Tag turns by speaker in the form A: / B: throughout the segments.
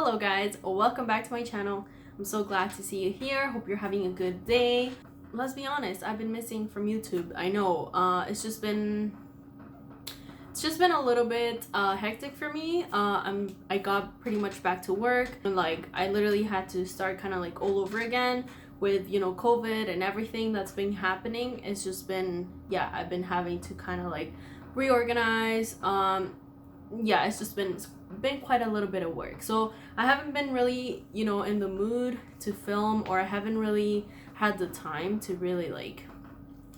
A: Hello guys, welcome back to my channel. I'm so glad to see you here. Hope you're having a good day. Let's be honest, I've been missing from YouTube. I know it's just been a little bit hectic for me. I got pretty much back to work and like I literally had to start kind of like all over again with, you know, COVID and everything that's been happening. It's just been, yeah, I've been having to kind of like reorganize. Yeah, it's just been quite a little bit of work, so I haven't been really, you know, in the mood to film, or I haven't really had the time to really like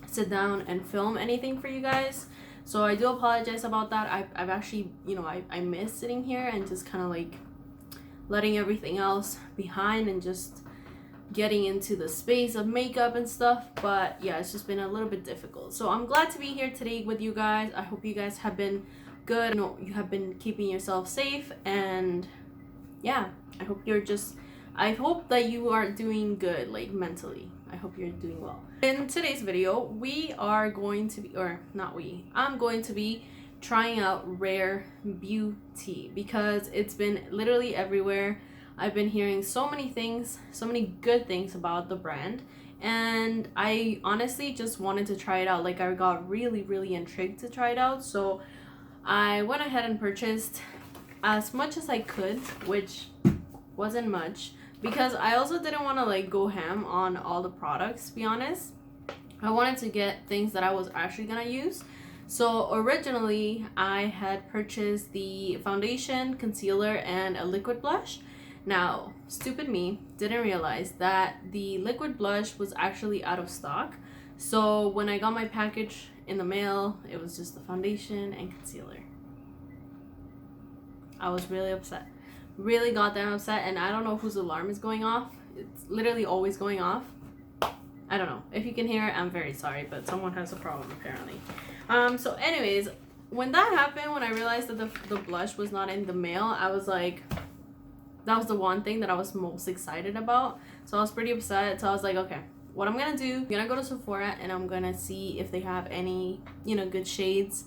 A: sit down and film anything for you guys. So I do apologize about that. I've actually, you know, I miss sitting here and just kind of like letting everything else behind and just getting into the space of makeup and stuff. But yeah, it's just been a little bit difficult. So I'm glad to be here today with you guys. I hope you guys have been good. You know, you have been keeping yourself safe, and yeah, I hope that you are doing good, like mentally. I hope you're doing well. In today's video, I'm going to be trying out Rare Beauty because it's been literally everywhere. I've been hearing so many things, so many good things about the brand, and I honestly just wanted to try it out. Like, I got really intrigued to try it out, so I went ahead and purchased as much as I could, which wasn't much, because I also didn't want to like go ham on all the products, to be honest. I wanted to get things that I was actually gonna use. So originally I had purchased the foundation, concealer, and a liquid blush. Now, stupid me didn't realize that the liquid blush was actually out of stock. So when I got my package in the mail, it was just the foundation and concealer. I was really upset, really goddamn upset, and I don't know whose alarm is going off. It's literally always going off. I don't know. If you can hear it, I'm very sorry, but someone has a problem apparently. So anyways, when that happened, when I realized that the blush was not in the mail, I was like, that was the one thing that I was most excited about. So I was pretty upset. So I was like, okay, what I'm gonna do, I'm gonna go to Sephora and I'm gonna see if they have any, you know, good shades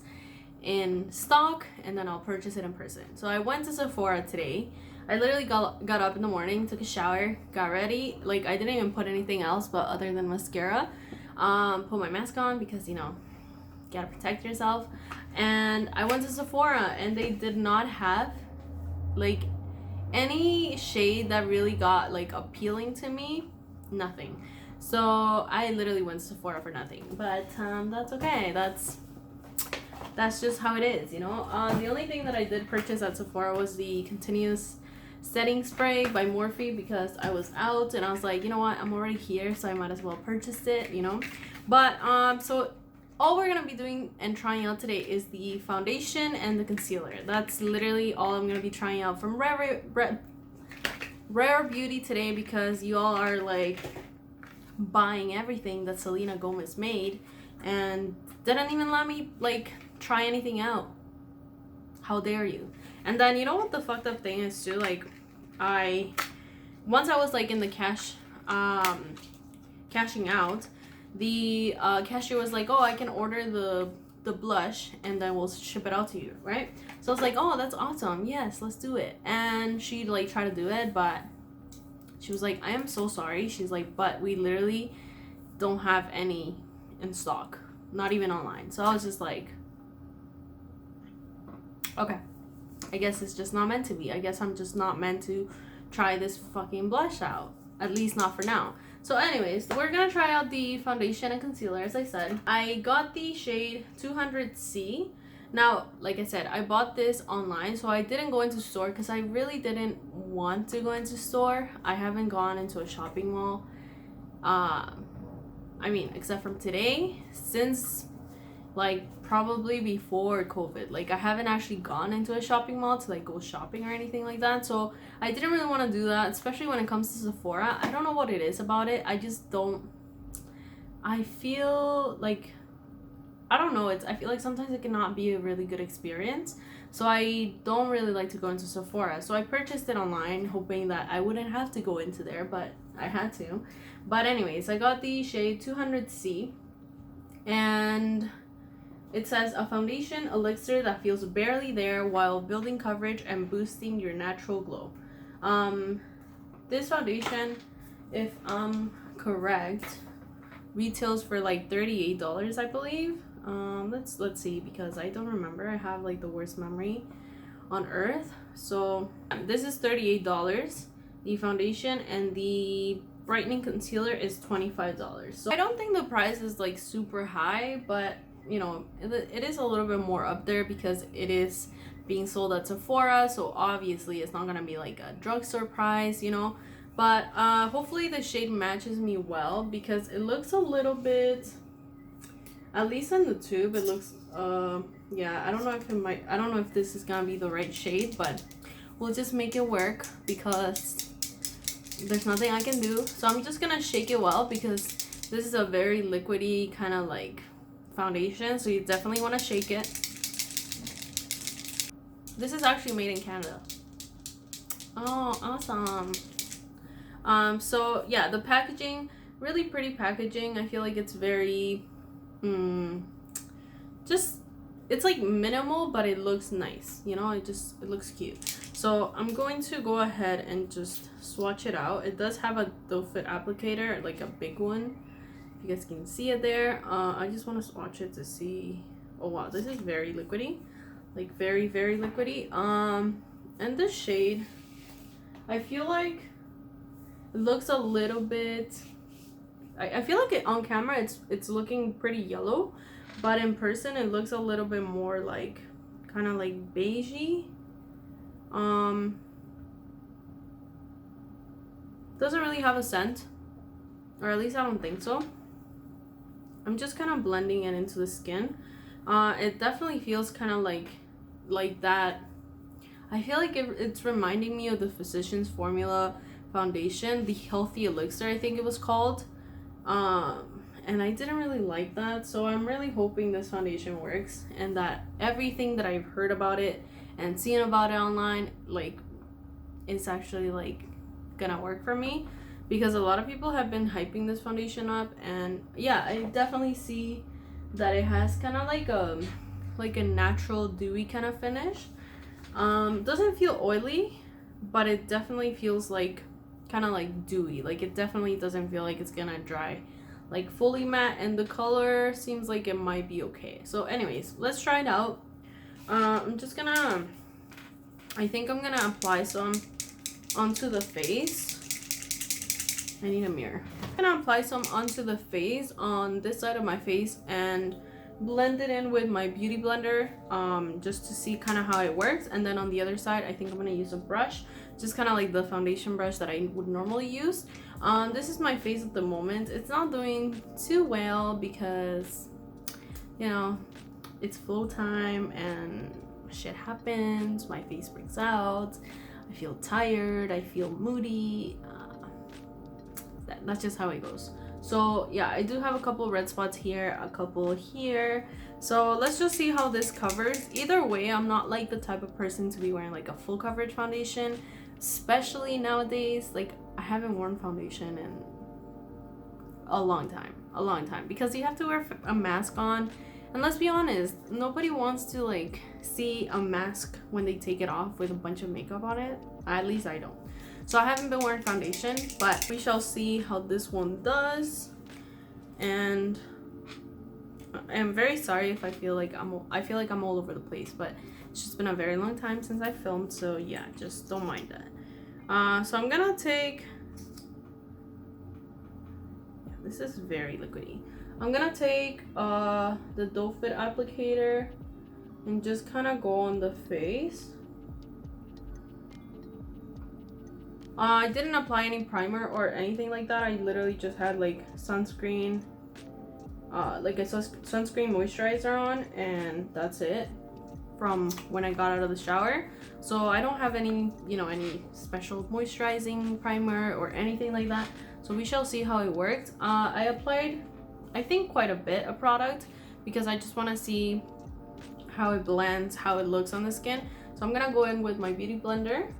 A: in stock, and then I'll purchase it in person. So I went to Sephora today. I literally got up in the morning, took a shower, got ready. Like, I didn't even put anything else but other than mascara. Put my mask on because, you know, gotta protect yourself. And I went to Sephora and they did not have like any shade that really got like appealing to me. Nothing. So I literally went to Sephora for nothing, but that's okay. That's just how it is, you know. The only thing that I did purchase at Sephora was the continuous setting spray by Morphe, because I was out and I was like, you know what, I'm already here, so I might as well purchase it, you know. But so all we're gonna be doing and trying out today is the foundation and the concealer. That's literally all I'm gonna be trying out from Rare Beauty today, because you all are like buying everything that Selena Gomez made and didn't even let me like try anything out. How dare you? And then, you know what the fucked up thing is too? Like, once I was like in the cashing out, the cashier was like, oh, I can order the blush and then we'll ship it out to you, right? So I was like, oh, that's awesome, yes, let's do it. And she like tried to do it, but she was like, I am so sorry. She's like, but we literally don't have any in stock, not even online. So I was just like, okay, I guess it's just not meant to be. I guess I'm just not meant to try this fucking blush out, at least not for now. So anyways, we're gonna try out the foundation and concealer. As I said, I got the shade 200C. Now, like I said, I bought this online, so I didn't go into store because I really didn't want to go into store. I haven't gone into a shopping mall, I mean, except from today, since like probably before COVID. Like, I haven't actually gone into a shopping mall to like go shopping or anything like that, so I didn't really want to do that, especially when it comes to Sephora. I don't know what it is about it. I just don't, I feel like, I don't know, I feel like sometimes it cannot be a really good experience, so I don't really like to go into Sephora. So I purchased it online hoping that I wouldn't have to go into there, but I had to. But anyways, I got the shade 200C, and it says a foundation elixir that feels barely there while building coverage and boosting your natural glow. This foundation, if I'm correct, retails for like $38, I believe. Let's see, because I don't remember. I have like the worst memory on earth. So this is $38, the foundation, and the brightening concealer is $25. So I don't think the price is like super high, but you know, it is a little bit more up there because it is being sold at Sephora, so obviously it's not gonna be like a drugstore price, you know. But hopefully the shade matches me well, because it looks a little bit, at least on the tube, it looks yeah, I don't know if this is gonna be the right shade, but we'll just make it work because there's nothing I can do. So I'm just gonna shake it well, because this is a very liquidy kind of like foundation, so you definitely want to shake it. This is actually made in Canada. Oh, awesome. So yeah, the packaging, really pretty packaging. I feel like it's very just, it's like minimal, but it looks nice, you know. It looks cute. So I'm going to go ahead and just swatch it out. It does have a doe foot applicator, like a big one, if you guys can see it there. I just want to swatch it to see. Oh wow, this is very liquidy, like very liquidy. And this shade, I feel like it looks a little bit, I feel like on camera it's looking pretty yellow, but in person it looks a little bit more like kind of like beigey. Doesn't really have a scent, or at least I don't think so. I'm just kind of blending it into the skin. It definitely feels kind of like that. I feel like it's reminding me of the Physicians Formula foundation, the Healthy Elixir, I think it was called. And I didn't really like that, so I'm really hoping this foundation works, and that everything that I've heard about it and seen about it online, like, is actually like gonna work for me, because a lot of people have been hyping this foundation up. And yeah, I definitely see that it has kind of like a natural dewy kind of finish. Doesn't feel oily, but it definitely feels like kind of like dewy. Like, it definitely doesn't feel like it's gonna dry like fully matte, and the color seems like it might be okay. So anyways, let's try it out. I'm just gonna, I think I'm gonna apply some onto the face. I need a mirror. I'm gonna apply some onto the face, on this side of my face, and blend it in with my beauty blender, just to see kind of how it works. And then on the other side, I think I'm gonna use a brush, just kind of like the foundation brush that I would normally use. This is my face at the moment. It's not doing too well because, you know, it's flow time and shit happens. My face breaks out. I feel tired. I feel moody. That's just how it goes. So yeah, I do have a couple red spots here, a couple here. So let's just see how this covers. Either way, I'm not like the type of person to be wearing like a full coverage foundation, especially nowadays. Like, I haven't worn foundation in a long time, because you have to wear a mask on. And let's be honest, nobody wants to like see a mask when they take it off with a bunch of makeup on it. At least I don't. So I haven't been wearing foundation, but we shall see how this one does. And I'm very sorry if I feel like I'm all over the place, but it's just been a very long time since I filmed, so yeah, just don't mind that. So I'm gonna take, yeah, this is very liquidy. I'm gonna take the doe foot applicator and just kind of go on the face. I didn't apply any primer or anything like that. I literally just had like sunscreen, like a sunscreen moisturizer on, and that's it from when I got out of the shower. So I don't have any, you know, any special moisturizing primer or anything like that. So we shall see how it works. I applied, I think, quite a bit of product because I just want to see how it blends, how it looks on the skin. So I'm gonna go in with my beauty blender.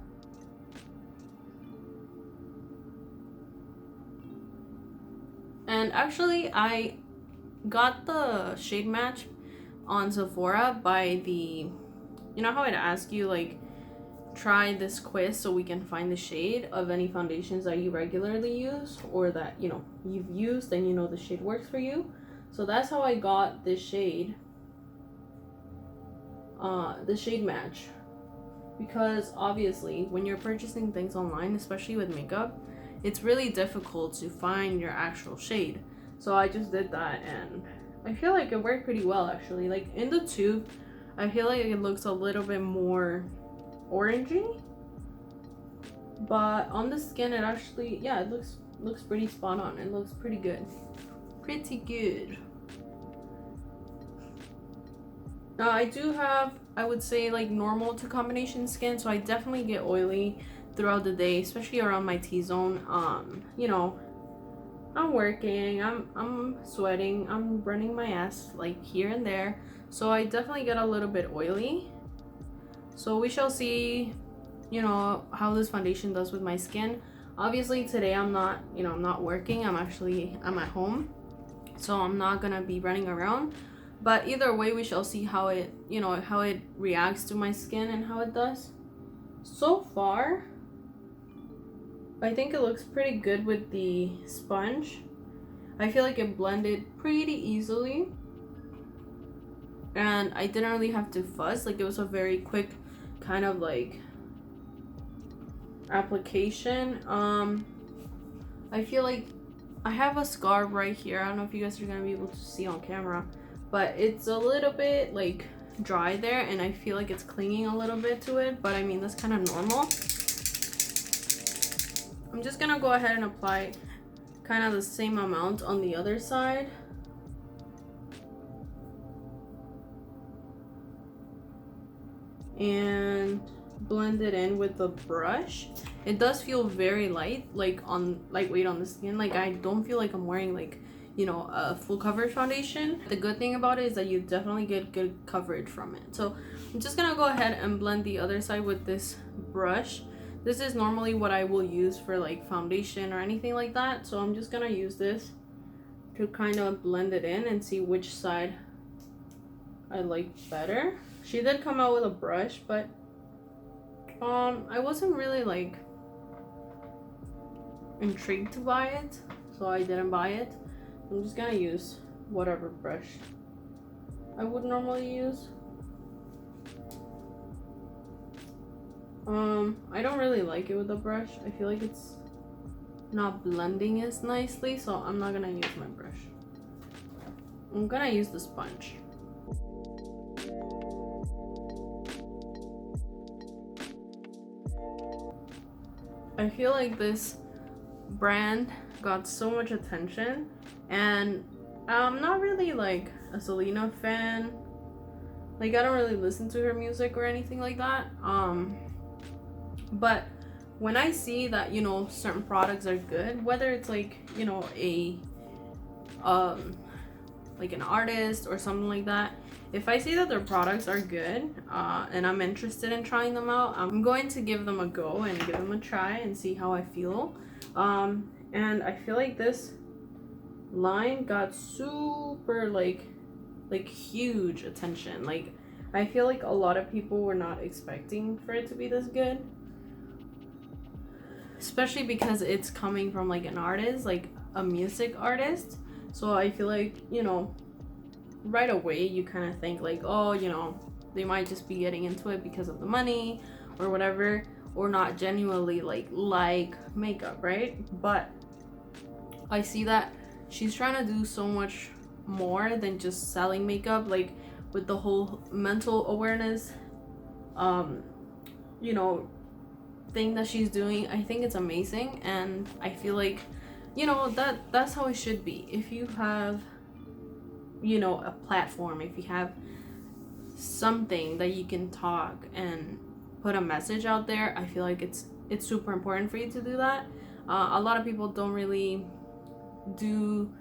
A: And actually, I got the shade match on Sephora by the, you know how it asks you like try this quiz so we can find the shade of any foundations that you regularly use, or that, you know, you've used and you know the shade works for you. So that's how I got this shade, the shade match. Because obviously when you're purchasing things online, especially with makeup, it's really difficult to find your actual shade. So I just did that and I feel like it worked pretty well actually. Like in the tube, I feel like it looks a little bit more orangey, but on the skin it actually, yeah, it looks pretty spot on. It looks pretty good. Pretty good. Now I do have, I would say, like normal to combination skin, so I definitely get oily throughout the day, especially around my T-zone. You know, I'm working, I'm sweating, I'm running my ass like here and there, so I definitely get a little bit oily. So we shall see, you know, how this foundation does with my skin. Obviously today I'm not, you know, I'm not working, I'm at home, so I'm not gonna be running around. But either way, we shall see how it, you know, how it reacts to my skin and how it does. So far, I think it looks pretty good with the sponge. I feel like it blended pretty easily. And I didn't really have to fuss. Like, it was a very quick kind of like application. I feel like I have a scar right here. I don't know if you guys are gonna be able to see on camera, but it's a little bit like dry there and I feel like it's clinging a little bit to it, but I mean that's kind of normal. I'm just gonna go ahead and apply kind of the same amount on the other side. And blend it in with the brush. It does feel very lightweight on the skin. Like I don't feel like I'm wearing like, you know, a full coverage foundation. The good thing about it is that you definitely get good coverage from it. So I'm just gonna go ahead and blend the other side with this brush. This is normally what I will use for like foundation or anything like that. So I'm just gonna use this to kind of blend it in and see which side I like better. She did come out with a brush, but I wasn't really like intrigued to buy it, so I didn't buy it. I'm just gonna use whatever brush I would normally use. I don't really like it with the brush. I feel like it's not blending as nicely, so I'm not gonna use my brush. I'm gonna use the sponge. I feel like this brand got so much attention, and I'm not really like a Selena fan. Like I don't really listen to her music or anything like that. But when I see that, you know, certain products are good, whether it's like, you know, a like an artist or something like that, if I see that their products are good and I'm interested in trying them out, I'm going to give them a go and give them a try and see how I feel. And I feel like this line got super like huge attention. Like I feel like a lot of people were not expecting for it to be this good, especially because it's coming from like an artist, like a music artist. So I feel like, you know, right away you kind of think like, oh, you know, they might just be getting into it because of the money or whatever, or not genuinely like makeup, right? But I see that she's trying to do so much more than just selling makeup, like with the whole mental awareness you know, thing that she's doing. I think it's amazing, and I feel like, you know, that's how it should be. If you have, you know, a platform, if you have something that you can talk and put a message out there, I feel like it's super important for you to do that. A lot of people don't really do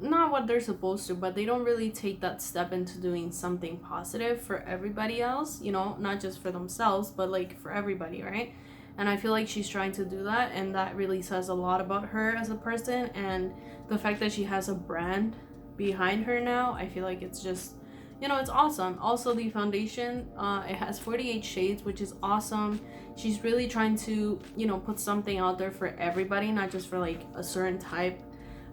A: not what they're supposed to, but they don't really take that step into doing something positive for everybody else, you know, not just for themselves, but like for everybody, right? And I feel like she's trying to do that, and that really says a lot about her as a person. And the fact that she has a brand behind her now, I feel like it's just, you know, it's awesome. Also, the foundation, it has 48 shades, which is awesome. She's really trying to, you know, put something out there for everybody, not just for like a certain type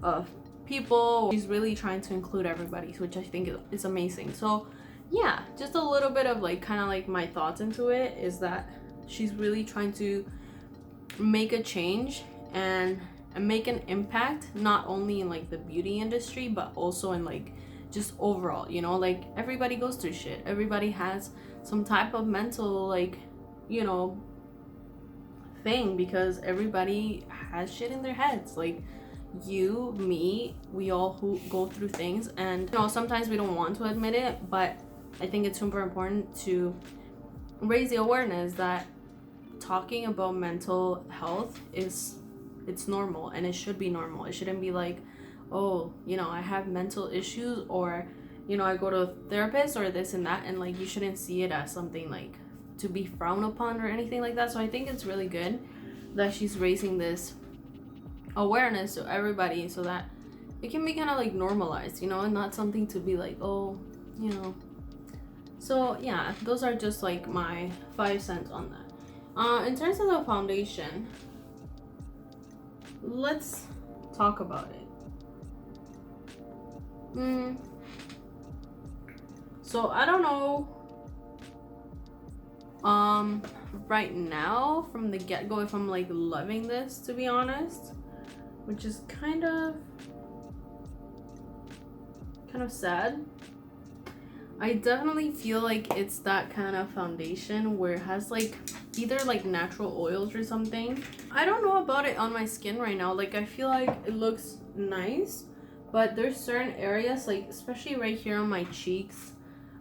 A: of people. She's really trying to include everybody, which I think is amazing. So yeah, just a little bit of like kind of like my thoughts into it is that she's really trying to make a change and make an impact, not only in like the beauty industry but also in like just overall, you know, like everybody goes through shit. Everybody has some type of mental like, you know, thing, because everybody has shit in their heads. Like you, me, we all who go through things, and you know, sometimes we don't want to admit it, but I think it's super important to raise the awareness that talking about mental health it's normal, and it should be normal. It shouldn't be like, oh, you know, I have mental issues, or you know, I go to a therapist or this and that, and like you shouldn't see it as something like to be frowned upon or anything like that. So I think it's really good that she's raising this awareness to everybody so that it can be kind of like normalized, you know, and not something to be like, oh, you know. So yeah, those are just like my 5 cents on that. In terms of the foundation, let's talk about it. So I don't know, right now from the get-go if I'm like loving this, to be honest, which is kind of sad. I definitely feel like it's that kind of foundation where it has like either like natural oils or something. I don't know about it on my skin right now. Like I feel like it looks nice, but there's certain areas, like especially right here on my cheeks.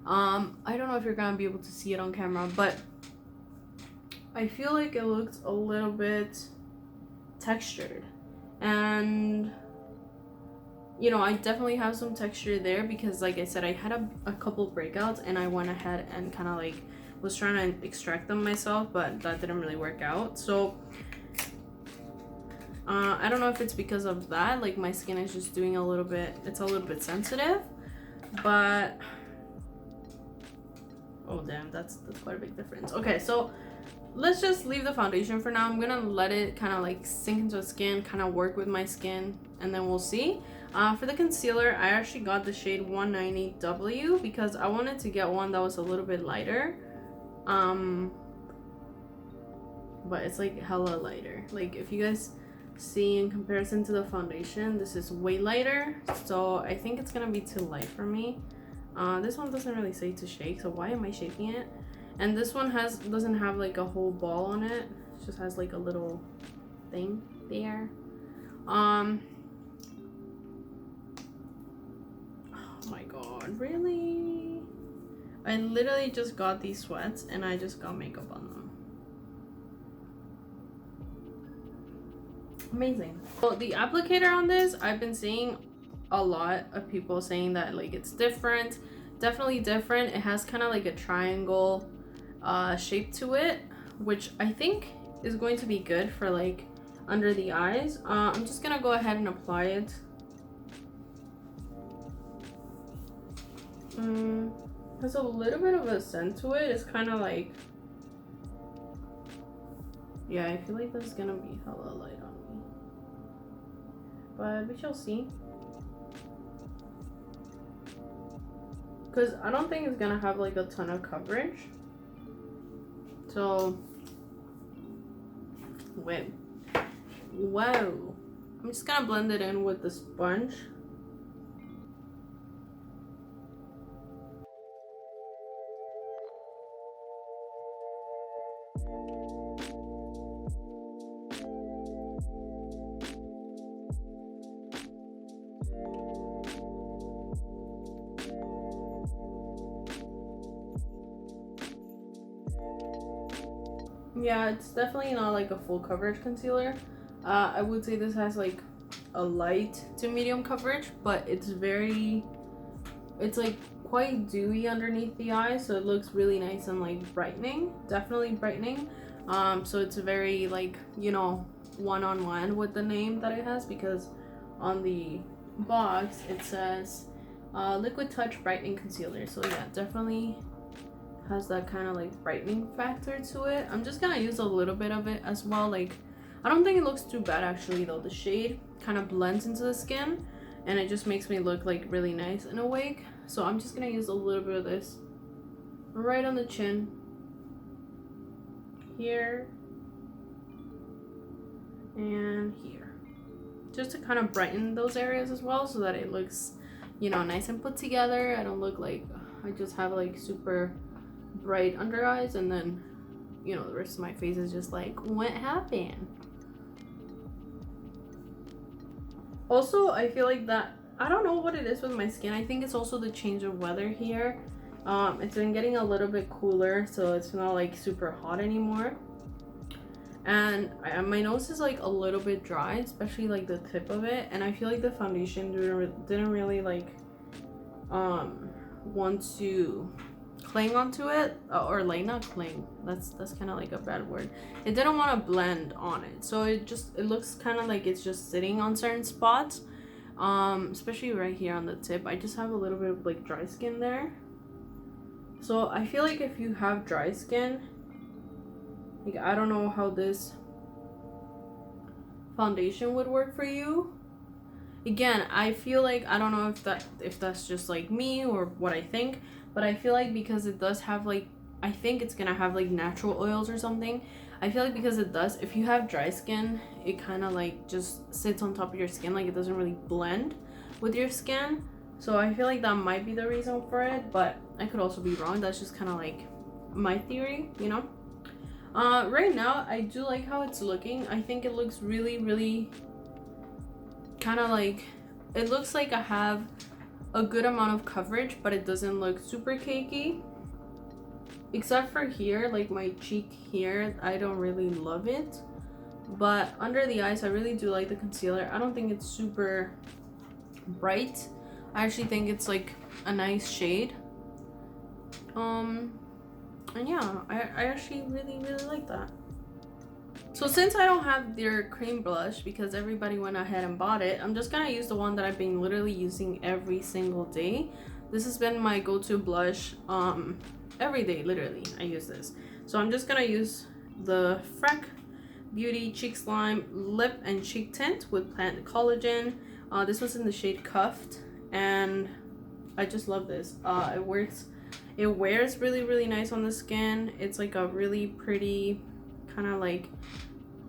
A: I don't know if you're gonna be able to see it on camera, but I feel like it looks a little bit textured, and you know, I definitely have some texture there because like I said, I had a couple breakouts and I went ahead and kind of like was trying to extract them myself, but that didn't really work out. So I don't know if it's because of that, like my skin is just doing a little bit, it's a little bit sensitive, but oh damn, that's quite a big difference. Okay, so let's just leave the foundation for now. I'm gonna let it kind of like sink into the skin, kind of work with my skin, and then we'll see. For the concealer, I actually got the shade 190W because I wanted to get one that was a little bit lighter. But it's like hella lighter. Like if you guys see in comparison to the foundation, this is way lighter. So I think it's gonna be too light for me. This one doesn't really say to shake, so why am I shaking it? And this one doesn't have like a whole ball on it. It just has like a little thing there. Oh my god, really? I literally just got these sweats and I just got makeup on them. Amazing. Well, the applicator on this, I've been seeing a lot of people saying that like it's different. Definitely different. It has kind of like a triangle shape to it, which I think is going to be good for like under the eyes. I'm just gonna go ahead and apply it. Has a little bit of a scent to it. It's kind of like, yeah, I feel like this is gonna be hella light on me, but we shall see. Because I don't think it's gonna have like a ton of coverage. So wait, whoa, I'm just gonna blend it in with the sponge. Yeah, it's definitely not like a full coverage concealer. I would say this has like a light to medium coverage, but it's like quite dewy underneath the eye, so it looks really nice and like brightening, definitely brightening. So it's very like, you know, one-on-one with the name that it has, because on the box it says Liquid Touch Brightening Concealer. So yeah, definitely has that kind of like brightening factor to it. I'm just gonna use a little bit of it as well. Like, I don't think it looks too bad actually though. The shade kind of blends into the skin and it just makes me look like really nice and awake. So I'm just gonna use a little bit of this right on the chin, here, and here, just to kind of brighten those areas as well, so that it looks, you know, nice and put together. I don't look like I just have like super bright under eyes and then, you know, the rest of my face is just like, what happened? Also, I feel like that, I don't know what it is with my skin. I think it's also the change of weather here. It's been getting a little bit cooler, so it's not like super hot anymore. And my nose is like a little bit dry, especially like the tip of it. And I feel like the foundation didn't really like want to cling onto it, or like not cling. That's kind of like a bad word. It didn't want to blend on it, so it looks kind of like it's just sitting on certain spots. Especially right here on the tip. I just have a little bit of like dry skin there. So I feel like if you have dry skin, like, I don't know how this foundation would work for you. Again, I feel like, I don't know if that's just like me or what I think, but I feel like because it does have like, I think it's gonna have like natural oils or something. I feel like because it does, if you have dry skin, it kind of like just sits on top of your skin, like it doesn't really blend with your skin. So I feel like that might be the reason for it, but I could also be wrong. That's just kind of like my theory, you know. Right now I do like how it's looking. I think it looks really kind of like, it looks like I have a good amount of coverage, but it doesn't look super cakey, except for here, like my cheek here. I don't really love it, but under the eyes I really do like the concealer. I don't think it's super bright. I actually think it's like a nice shade. And yeah, I actually really like that. So since I don't have their cream blush because everybody went ahead and bought it, I'm just gonna use the one that I've been literally using every single day. This has been my go-to blush every day, literally. I use this. So I'm just gonna use the Freck Beauty Cheek Slime Lip and Cheek Tint with Plant Collagen. This was in the shade Cuffed, and I just love this. It wears really nice on the skin. It's like a really pretty kind of like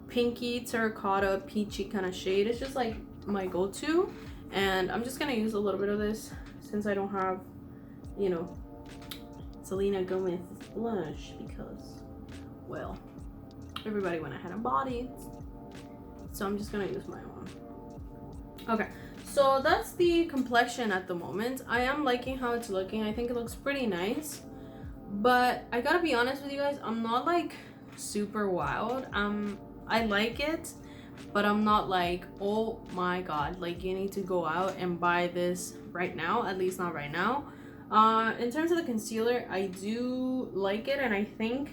A: pinky terracotta peachy kind of shade. It's just like my go-to, and I'm just gonna use a little bit of this since I don't have, you know, Selena Gomez blush, because, well, everybody went ahead and bought it, so I'm just gonna use my own. Okay, so that's the complexion at the moment. I am liking how it's looking. I think it looks pretty nice, but I gotta be honest with you guys, I'm not like super wild. I like it, but I'm not like, oh my god, like you need to go out and buy this right now. At least not right now. In terms of the concealer, I do like it, and I think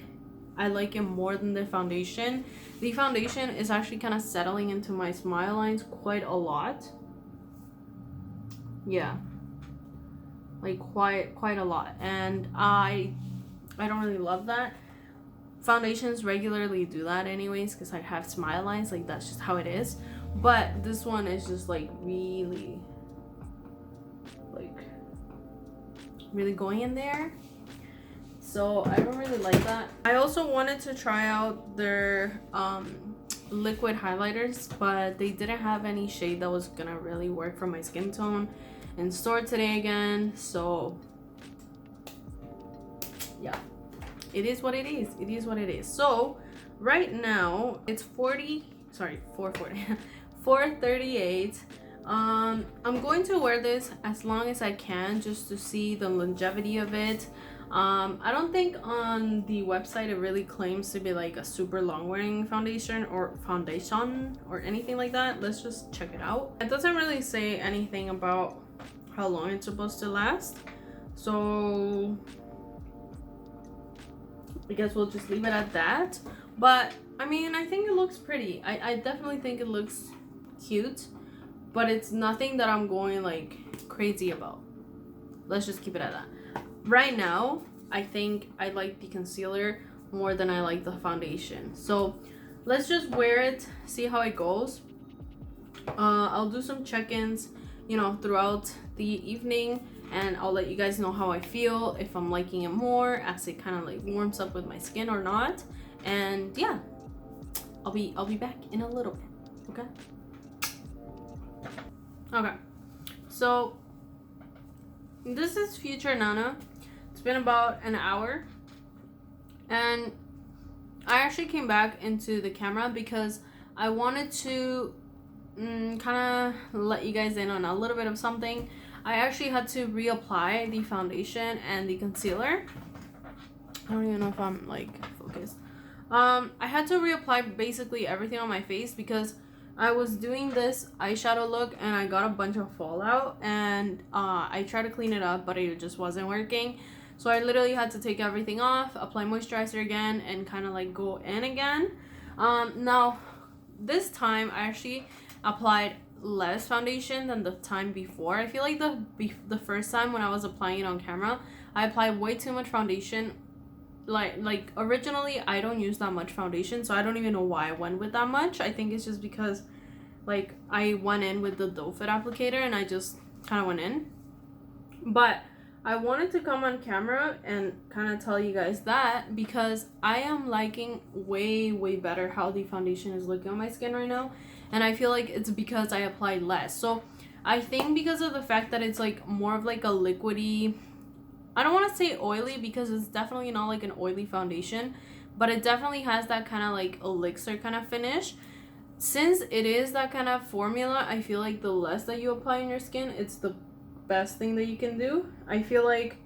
A: I like it more than the foundation. The foundation is actually kind of settling into my smile lines quite a lot. Yeah, like quite a lot, and I don't really love that. Foundations regularly do that anyways because I have smile lines, like that's just how it is. But this one is just like really going in there, so I don't really like that. I also wanted to try out their liquid highlighters, but they didn't have any shade that was gonna really work for my skin tone in store today again, so yeah, it is what it is. It is what it is. So right now it's 4:38. I'm going to wear this as long as I can just to see the longevity of it. I don't think on the website it really claims to be like a super long wearing foundation or anything like that. Let's just check it out. It doesn't really say anything about how long it's supposed to last, so I guess we'll just leave it at that. But I mean, I think it looks pretty. I definitely think it looks cute, but it's nothing that I'm going like crazy about. let's just keep it at that. Right now, I think I like the concealer more than I like the foundation. So let's just wear it, see how it goes. I'll do some check-ins, you know, throughout the evening, and I'll let you guys know how I feel, if I'm liking it more as it kind of like warms up with my skin or not. And yeah, I'll be back in a little bit. Okay, so this is Future Nana. It's been about an hour, and I actually came back into the camera because I wanted to kind of let you guys in on a little bit of something. I actually had to reapply the foundation and the concealer. I don't even know if I'm like focused. I had to reapply basically everything on my face because I was doing this eyeshadow look and I got a bunch of fallout, and I tried to clean it up, but it just wasn't working. So I literally had to take everything off, apply moisturizer again, and kind of like go in again. Now this time I actually applied less foundation than the time before. I feel like the first time when I was applying it on camera, I applied way too much foundation. Like originally I don't use that much foundation, so I don't even know why I went with that much. I think it's just because like I went in with the doe foot applicator and I just kind of went in. But I wanted to come on camera and kind of tell you guys that because I am liking way better how the foundation is looking on my skin right now, and I feel like it's because I applied less. So I think because of the fact that it's like more of like a liquidy, I don't want to say oily because it's definitely not like an oily foundation, but it definitely has that kind of like elixir kind of finish. Since it is that kind of formula, I feel like the less that you apply on your skin, it's the best thing that you can do. I feel like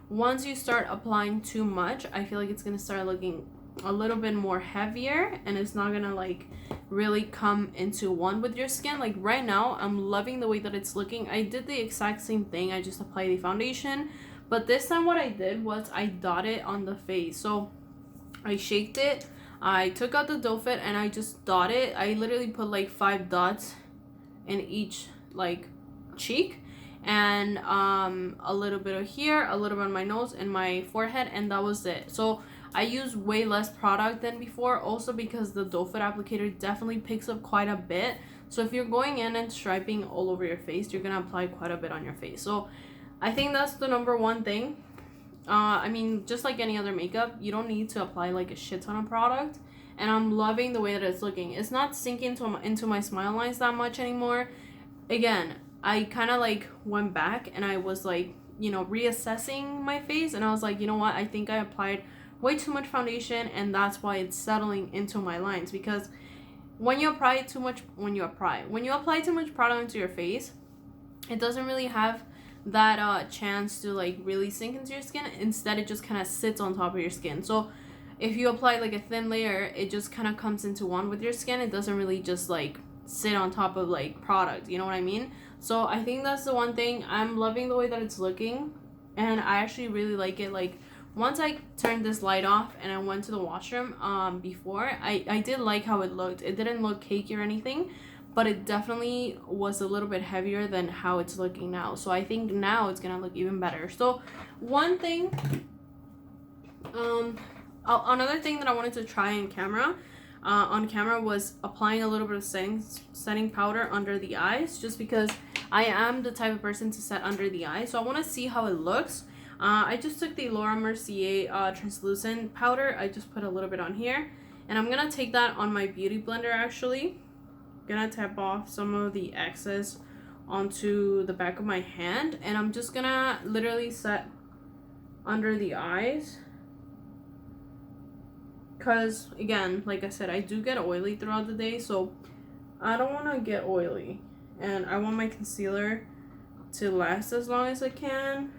A: once you start applying too much, I feel like it's going to start looking a little bit more heavier, and it's not going to like really come into one with your skin. Like right now, I'm loving the way that it's looking. I did the exact same thing. I just applied the foundation. But this time what I did was I dotted on the face. So I shaked it, I took out the doe foot, and I just dotted. I literally put like 5 dots in each like cheek, and a little bit of here, a little bit on my nose and my forehead, and that was it. So I used way less product than before, also because the doe foot applicator definitely picks up quite a bit. So if you're going in and striping all over your face, you're gonna apply quite a bit on your face. So I think that's the number one thing. I mean, just like any other makeup, you don't need to apply like a shit ton of product. And I'm loving the way that it's looking. It's not sinking into my smile lines that much anymore. Again, I kind of like went back and I was like, you know, reassessing my face. And I was like, you know what? I think I applied way too much foundation, and that's why it's settling into my lines. Because when you apply too much product into your face, it doesn't really have that chance to like really sink into your skin. Instead, it just kind of sits on top of your skin. So if you apply like a thin layer, it just kind of comes into one with your skin. It doesn't really just like sit on top of like product, you know what I mean? So I think that's the one thing. I'm loving the way that it's looking, and I actually really like it. Like once I turned this light off and I went to the washroom before, I did like how it looked. It didn't look cakey or anything, but it definitely was a little bit heavier than how it's looking now. So I think now it's gonna look even better. So one thing, another thing that I wanted to try on camera was applying a little bit of setting powder under the eyes, just because I am the type of person to set under the eye. So I want to see how it looks. I just took the Laura Mercier translucent powder. I just put a little bit on here, and I'm gonna take that on my beauty blender actually. Gonna tap off some of the excess onto the back of my hand, and I'm just gonna literally set under the eyes, because again, like I said, I do get oily throughout the day, so I don't want to get oily, and I want my concealer to last as long as it can.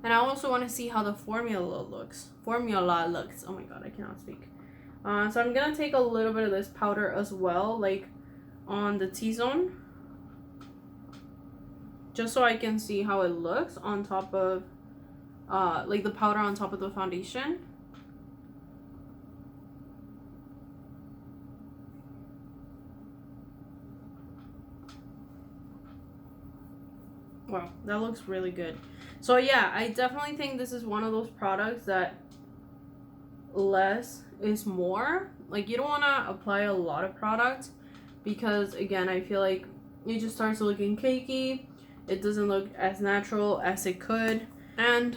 A: And I also want to see how the formula looks. Oh my god, I cannot speak. So I'm gonna take a little bit of this powder as well, like on the T-zone, just so I can see how it looks on top of like the powder on top of the foundation. Wow, that looks really good. So yeah, I definitely think this is one of those products that less is more. Like, you don't want to apply a lot of product because, again, I feel like it just starts looking cakey. It doesn't look as natural as it could. And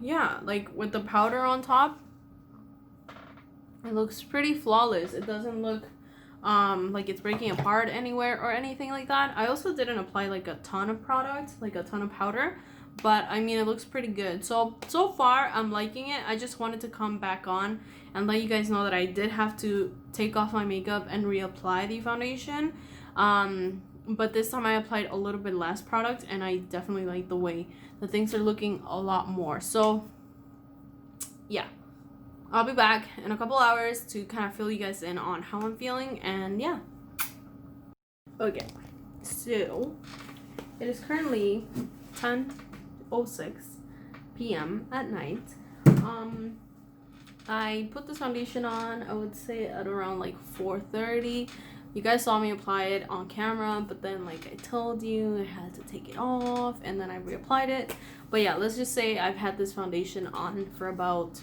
A: yeah, like with the powder on top, it looks pretty flawless. It doesn't look like it's breaking apart anywhere or anything like that. I also didn't apply like a ton of product, like a ton of powder, but I mean, it looks pretty good. So far I'm liking it. I just wanted to come back on and let you guys know that I did have to take off my makeup and reapply the foundation, but this time I applied a little bit less product, and I definitely like the way that things are looking a lot more. So yeah, I'll be back in a couple hours to kind of fill you guys in on how I'm feeling, and yeah. Okay, so it is currently 10:06 p.m. at night. I put this foundation on, I would say at around like 4:30. You guys saw me apply it on camera, but then, like I told you, I had to take it off and then I reapplied it. But yeah, let's just say I've had this foundation on for about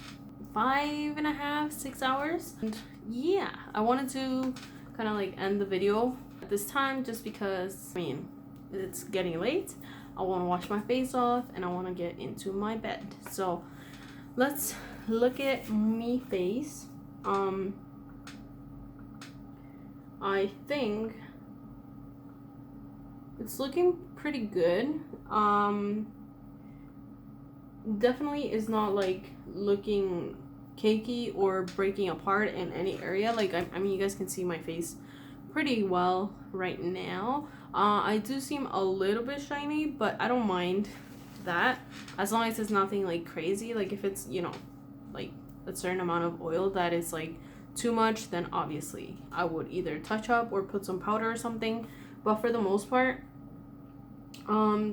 A: 5.5, 6 hours. And yeah, I wanted to kind of like end the video at this time just because, I mean, it's getting late. I want to wash my face off and I want to get into my bed. So let's look at me face. I think it's looking pretty good. Definitely is not like looking cakey or breaking apart in any area. Like, I mean, you guys can see my face pretty well right now. I do seem a little bit shiny, but I don't mind that as long as it's nothing like crazy. Like, if it's, you know, like a certain amount of oil that is like too much, then obviously I would either touch up or put some powder or something. But for the most part,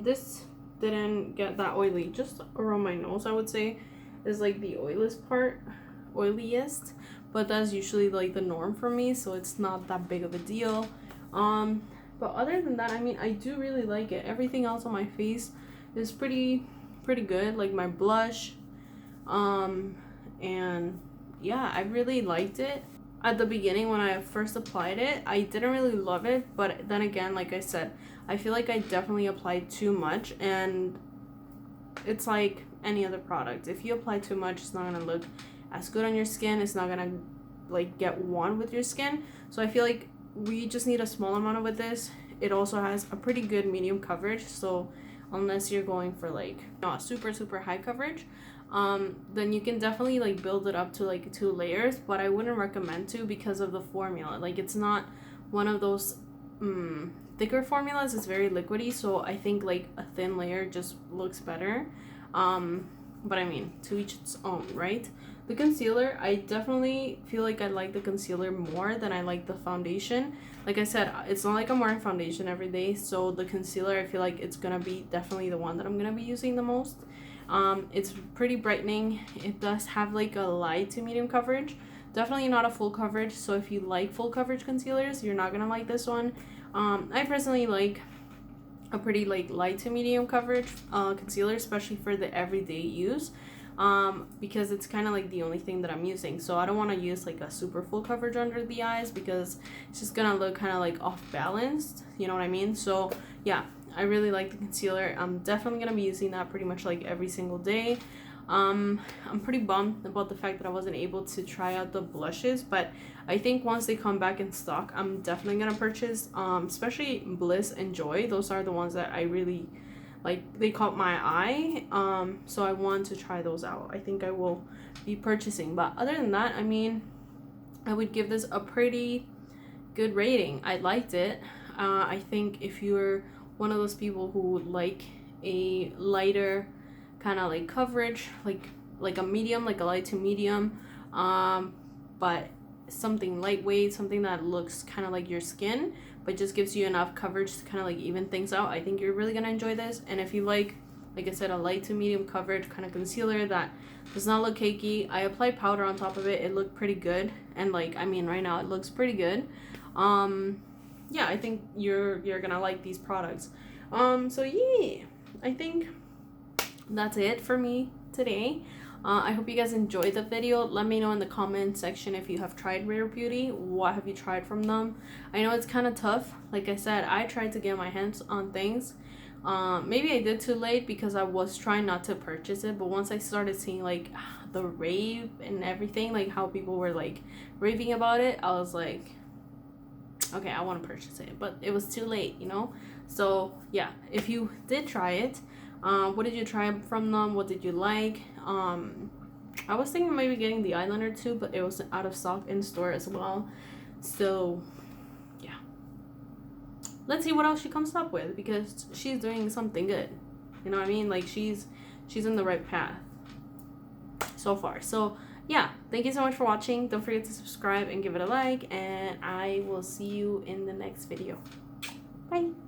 A: this didn't get that oily. Just around my nose, I would say, is like the oiliest part, but that's usually like the norm for me, so it's not that big of a deal. But other than that, I mean, I do really like it. Everything else on my face is pretty good, like my blush, and yeah, I really liked it. At the beginning, when I first applied it, I didn't really love it, but then again, like I said, I feel like I definitely applied too much, and it's like any other product. If you apply too much, it's not gonna look as good on your skin. It's not gonna like get one with your skin. So I feel like we just need a small amount with this. It also has a pretty good medium coverage, so unless you're going for like not super high coverage, then you can definitely like build it up to like 2 layers, but I wouldn't recommend to because of the formula. Like, it's not one of those thicker formulas. It's very liquidy, so I think like a thin layer just looks better. But I mean, to each its own, right? The concealer, I definitely feel like I like the concealer more than I like the foundation. Like I said, it's not like I'm wearing foundation every day, so the concealer, I feel like it's gonna be definitely the one that I'm gonna be using the most. It's pretty brightening. It does have like a light to medium coverage, definitely not a full coverage, so if you like full coverage concealers, you're not gonna like this one. I personally like a pretty like light to medium coverage concealer, especially for the everyday use, because it's kind of like the only thing that I'm using. So I don't want to use like a super full coverage under the eyes because it's just gonna look kind of like off balanced, you know what I mean? So yeah, I really like the concealer. I'm definitely gonna be using that pretty much like every single day. I'm pretty bummed about the fact that I wasn't able to try out the blushes, but I think once they come back in stock, I'm definitely gonna purchase, especially Bliss and Joy. Those are the ones that I really like, they caught my eye, so I want to try those out. I think I will be purchasing, but other than that, I mean, I would give this a pretty good rating. I liked it. I think if you're one of those people who would like a lighter kind of like coverage, like a medium, like a light to medium, but something lightweight, something that looks kind of like your skin but just gives you enough coverage to kind of like even things out, I think you're really gonna enjoy this. And if you like I said, a light to medium coverage kind of concealer that does not look cakey, I applied powder on top of it. It looked pretty good, and like, I mean, right now it looks pretty good. Yeah, I think you're gonna like these products. So yeah, I think that's it for me today. I hope you guys enjoyed the video. Let me know in the comment section if you have tried Rare Beauty. What have you tried from them? I know it's kind of tough. Like I said, I tried to get my hands on things. Maybe I did too late because I was trying not to purchase it, but once I started seeing like the rave and everything, like how people were like raving about it, I was like, okay, I want to purchase it, but it was too late, you know. So yeah, if you did try it, what did you try from them? What did you like? I was thinking maybe getting the eyeliner too, but it was out of stock in store as well. So yeah, let's see what else she comes up with, because she's doing something good, you know what I mean? Like she's in the right path so far. So yeah, thank you so much for watching. Don't forget to subscribe and give it a like, and I will see you in the next video. Bye.